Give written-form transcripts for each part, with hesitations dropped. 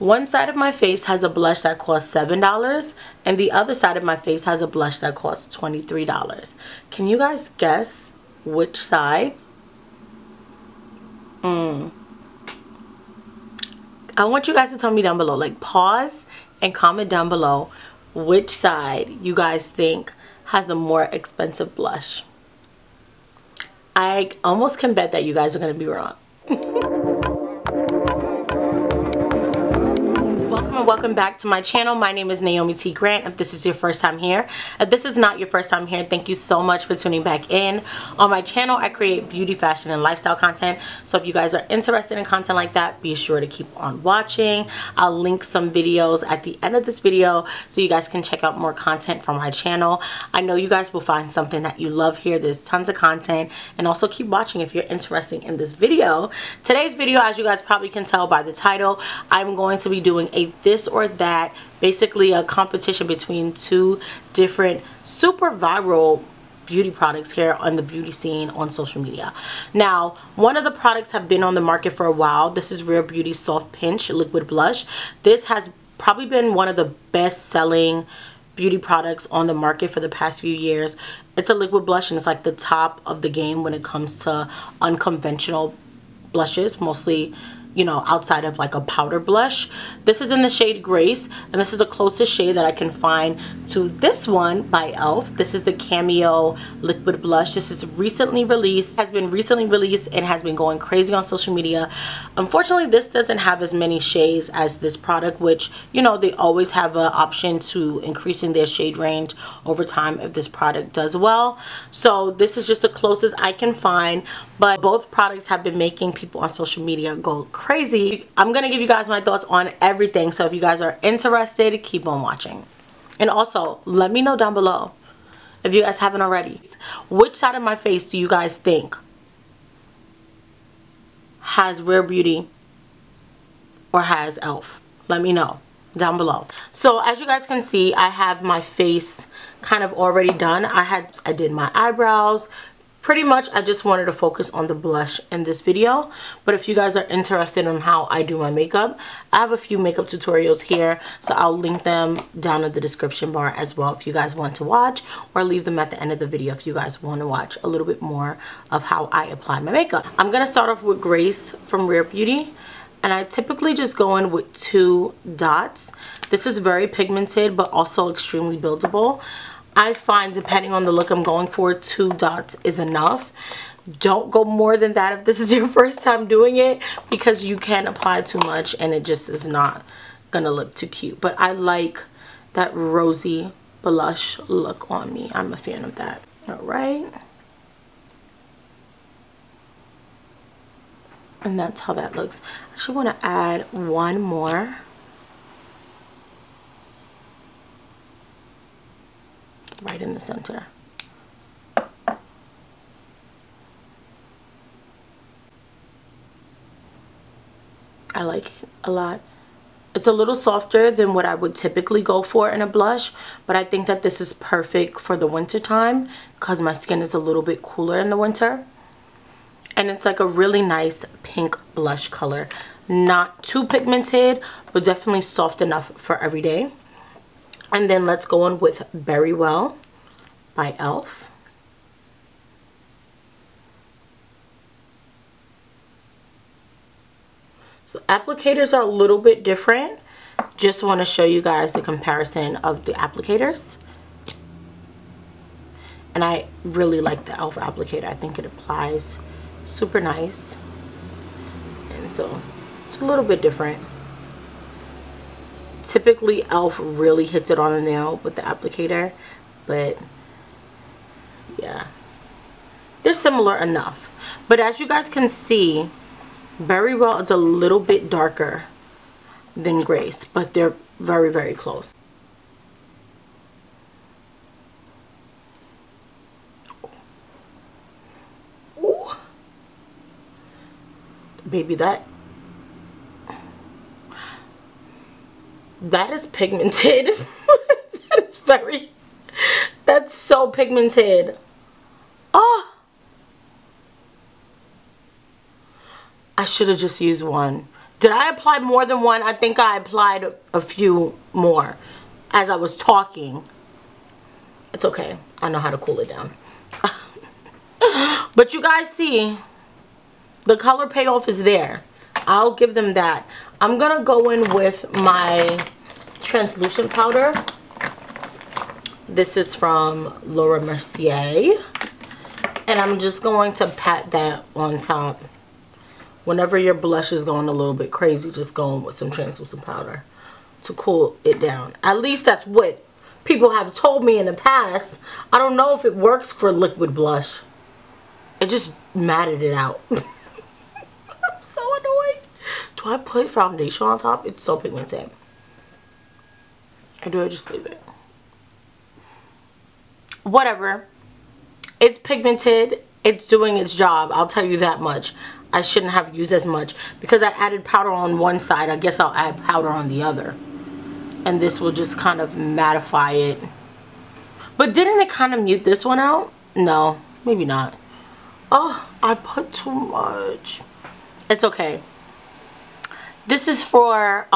One side of my face has a blush that costs $7 and the other side of my face has a blush that costs $23. Can you guys guess which side? I want you guys to tell me down below, like pause and comment down below which side you guys think has a more expensive blush. I almost can bet that you guys are going to be wrong. Welcome back to my channel. My name is Naomi T. Grant. If this is your first time here, if this is not your first time here, thank you so much for tuning back in. On my channel, I create beauty, fashion, and lifestyle content. So if you guys are interested in content like that, be sure to keep on watching. I'll link some videos at the end of this video so you guys can check out more content from my channel. I know you guys will find something that you love here. There's tons of content, and also keep watching if you're interested in this video. Today's video, as you guys probably can tell by the title, I'm going to be doing a this or that, basically a competition between two different super viral beauty products here on the beauty scene on social media. Now, one of the products have been on the market for a while. This is Rare Beauty's Soft Pinch Liquid Blush. This has probably been one of the best selling beauty products on the market for the past few years. It's a liquid blush and it's like the top of the game when it comes to unconventional blushes, mostly, you know, outside of like a powder blush. This is in the shade Grace, and this is the closest shade that I can find to this one by ELF. This is the Camo Liquid Blush. This is recently released, has been recently released, and has been going crazy on social media. Unfortunately, this doesn't have as many shades as this product, which, you know, they always have an option to increasing their shade range over time if this product does well. So this is just the closest I can find, but both products have been making people on social media go crazy. I'm gonna give you guys my thoughts on everything, so if you guys are interested, keep on watching. And also, let me know down below, if you guys haven't already, which side of my face do you guys think has Rare Beauty or has ELF? Let me know down below. So as you guys can see, I have my face kind of already done. I did my eyebrows. Pretty much, I just wanted to focus on the blush in this video. But if you guys are interested in how I do my makeup, I have a few makeup tutorials here. So I'll link them down in the description bar as well if you guys want to watch, or leave them at the end of the video if you guys want to watch a little bit more of how I apply my makeup. I'm going to start off with Grace from Rare Beauty. And I typically just go in with 2 dots. This is very pigmented but also extremely buildable. I find, depending on the look I'm going for, 2 dots is enough. Don't go more than that if this is your first time doing it, because you can apply too much and it just is not gonna look too cute. But I like that rosy blush look on me. I'm a fan of that. All right. And that's how that looks. I actually want to add one more. Right in the center. I like it a lot. It's a little softer than what I would typically go for in a blush, but I think that this is perfect for the winter time because my skin is a little bit cooler in the winter. And it's like a really nice pink blush color. Not too pigmented, but definitely soft enough for every day. And then let's go on with Very Well by ELF. So applicators are a little bit different. Just want to show you guys the comparison of the applicators. And I really like the ELF applicator. I think it applies super nice. And so it's a little bit different. Typically ELF really hits it on the nail with the applicator, but yeah, they're similar enough. But as you guys can see, Very Well is a little bit darker than Grace, but they're very, very close. Ooh. Baby, that is pigmented. That's so pigmented. Oh, I should have just used one. Did I apply more than one? I think I applied a few more as I was talking. It's okay. I know how to cool it down. But you guys see, the color payoff is there. I'll give them that. I'm going to go in with my translucent powder. This is from Laura Mercier. And I'm just going to pat that on top. Whenever your blush is going a little bit crazy, just go in with some translucent powder to cool it down. At least that's what people have told me in the past. I don't know if it works for liquid blush. It just matted it out. I'm so annoyed. Do I put foundation on top? It's so pigmented. Or do I just leave it? Whatever. It's pigmented. It's doing its job. I'll tell you that much. I shouldn't have used as much because I added powder on one side. I guess I'll add powder on the other. And this will just kind of mattify it. But didn't it kind of mute this one out? No, maybe not. Oh, I put too much. It's okay. This is for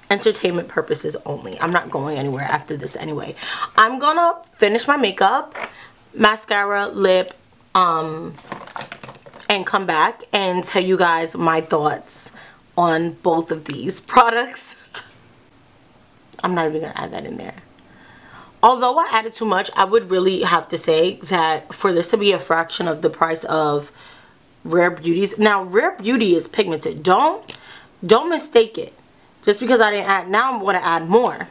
entertainment purposes only. I'm not going anywhere after this anyway. I'm gonna finish my makeup, mascara, lip, and come back and tell you guys my thoughts on both of these products. I'm not even gonna add that in there. Although I added too much, I would really have to say that for this to be a fraction of the price of Rare Beauty's. Now, Rare Beauty is pigmented. Don't mistake it. Just because I didn't add, now I'm going to add more.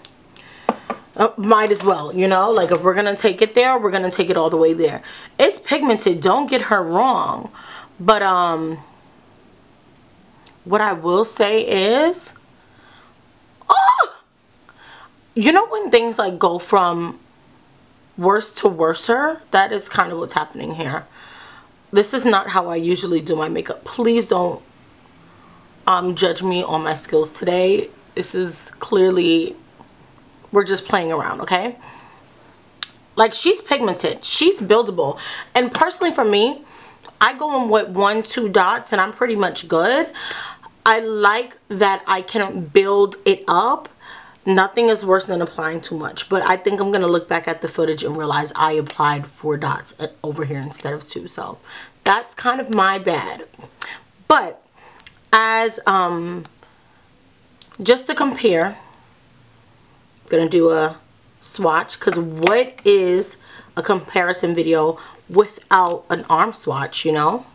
Might as well, you know? Like, if we're going to take it there, we're going to take it all the way there. It's pigmented. Don't get her wrong. But, what I will say is, oh! You know when things, like, go from worse to worser? That is kind of what's happening here. This is not how I usually do my makeup. Please don't judge me on my skills today. This is clearly, we're just playing around, okay? Like, she's pigmented. She's buildable. And personally for me, I go in with 1-2 dots and I'm pretty much good. I like that I can build it up. Nothing is worse than applying too much. But I think I'm going to look back at the footage and realize I applied 4 dots over here instead of 2. So that's kind of my bad. But as just to compare, I'm going to do a swatch. Because what is a comparison video without an arm swatch, you know?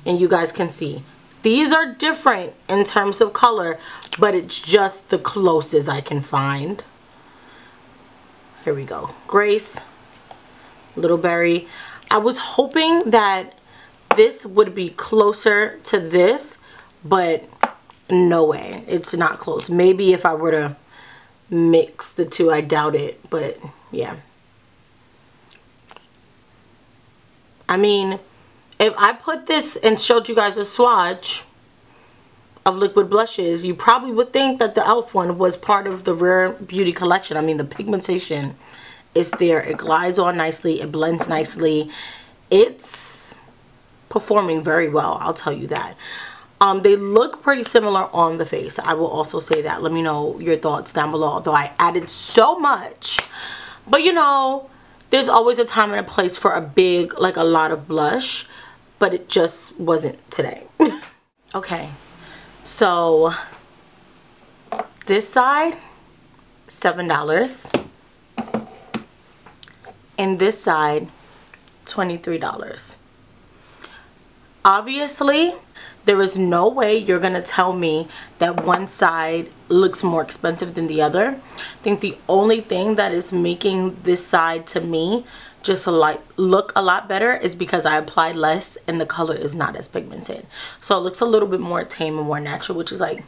And you guys can see. These are different in terms of color, but it's just the closest I can find. Here we go. Grace, Little Berry. I was hoping that this would be closer to this, but no way. It's not close. Maybe if I were to mix the two, I doubt it, but yeah. I mean, if I put this and showed you guys a swatch of liquid blushes, you probably would think that the ELF one was part of the Rare Beauty collection. I mean, the pigmentation is there. It glides on nicely. It blends nicely. It's performing very well, I'll tell you that. They look pretty similar on the face. I will also say that. Let me know your thoughts down below. Although I added so much. But you know, there's always a time and a place for a big, like a lot of blush. But it just wasn't today. Okay, so this side, $7. And this side, $23. Obviously, there is no way you're gonna tell me that one side looks more expensive than the other. I think the only thing that is making this side to me just look a lot better is because I applied less and the color is not as pigmented. So it looks a little bit more tame and more natural, which is like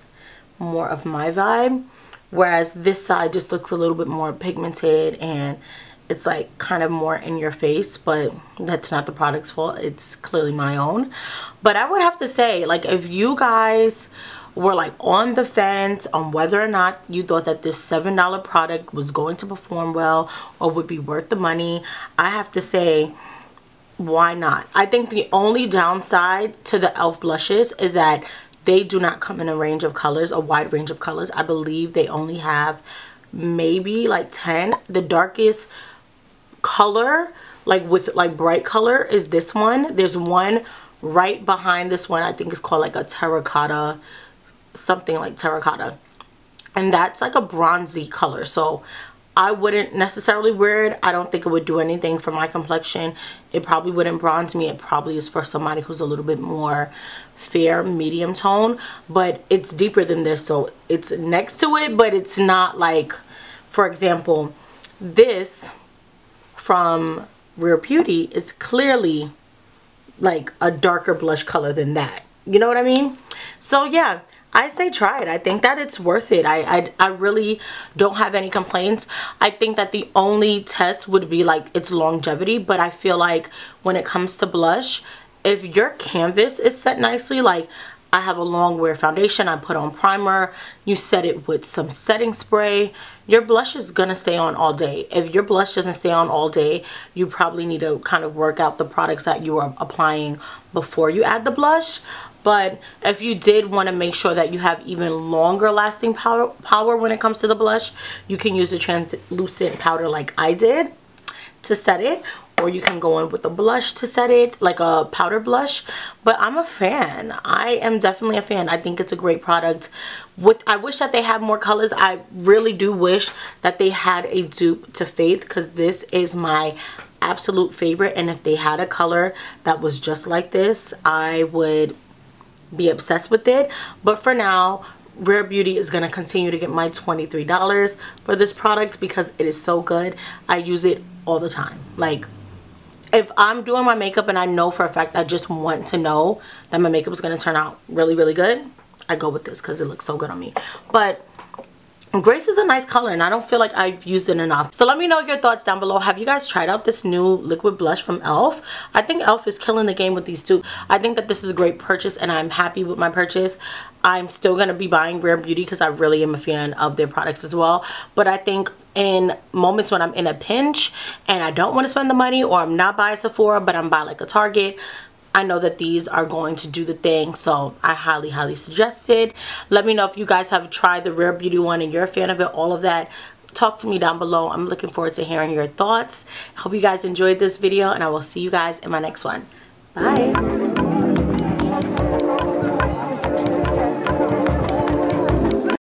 more of my vibe. Whereas this side just looks a little bit more pigmented and it's like kind of more in your face, but that's not the product's fault. It's clearly my own. But I would have to say, like, if you guys were like on the fence on whether or not you thought that this $7 product was going to perform well or would be worth the money, I have to say, why not? I think the only downside to the ELF blushes is that they do not come in a range of colors, a wide range of colors. I believe they only have maybe like 10. The darkest color, like with like bright color, is this one. There's one right behind this one. I think it's called like a terracotta, something like terracotta, and that's like a bronzy color. So I wouldn't necessarily wear it. I don't think it would do anything for my complexion. It probably wouldn't bronze me. It probably is for somebody who's a little bit more fair, medium tone, but it's deeper than this. So it's next to it, but it's not like, for example, this from Rare Beauty is clearly like a darker blush color than that. You know what I mean? So yeah, I say try it. I think that it's worth it. I really don't have any complaints. I think that the only test would be like its longevity, but I feel like when it comes to blush, if your canvas is set nicely, like I have a long wear foundation, I put on primer, you set it with some setting spray, your blush is gonna stay on all day. If your blush doesn't stay on all day, you probably need to kind of work out the products that you are applying before you add the blush. But if you did want to make sure that you have even longer lasting power when it comes to the blush, you can use a translucent powder like I did to set it, or you can go in with a blush to set it, like a powder blush. But I'm a fan. I am definitely a fan. I think it's a great product. I wish that they had more colors. I really do wish that they had a dupe to Faith, because this is my absolute favorite, and if they had a color that was just like this, I would be obsessed with it. But for now, Rare Beauty is going to continue to get my $23 for this product because it is so good. I use it all the time. Like, if I'm doing my makeup and I know for a fact I just want to know that my makeup is going to turn out really, really good, I go with this because it looks so good on me. But Grace is a nice color, and I don't feel like I've used it enough. So let me know your thoughts down below. Have you guys tried out this new liquid blush from ELF? I think ELF is killing the game with these two. I think that this is a great purchase, and I'm happy with my purchase. I'm still going to be buying Rare Beauty because I really am a fan of their products as well. But I think in moments when I'm in a pinch and I don't want to spend the money, or I'm not by Sephora but I'm by like a Target, I know that these are going to do the thing, so I highly, highly suggest it. Let me know if you guys have tried the Rare Beauty one and you're a fan of it, all of that. Talk to me down below. I'm looking forward to hearing your thoughts. I hope you guys enjoyed this video, and I will see you guys in my next one. Bye.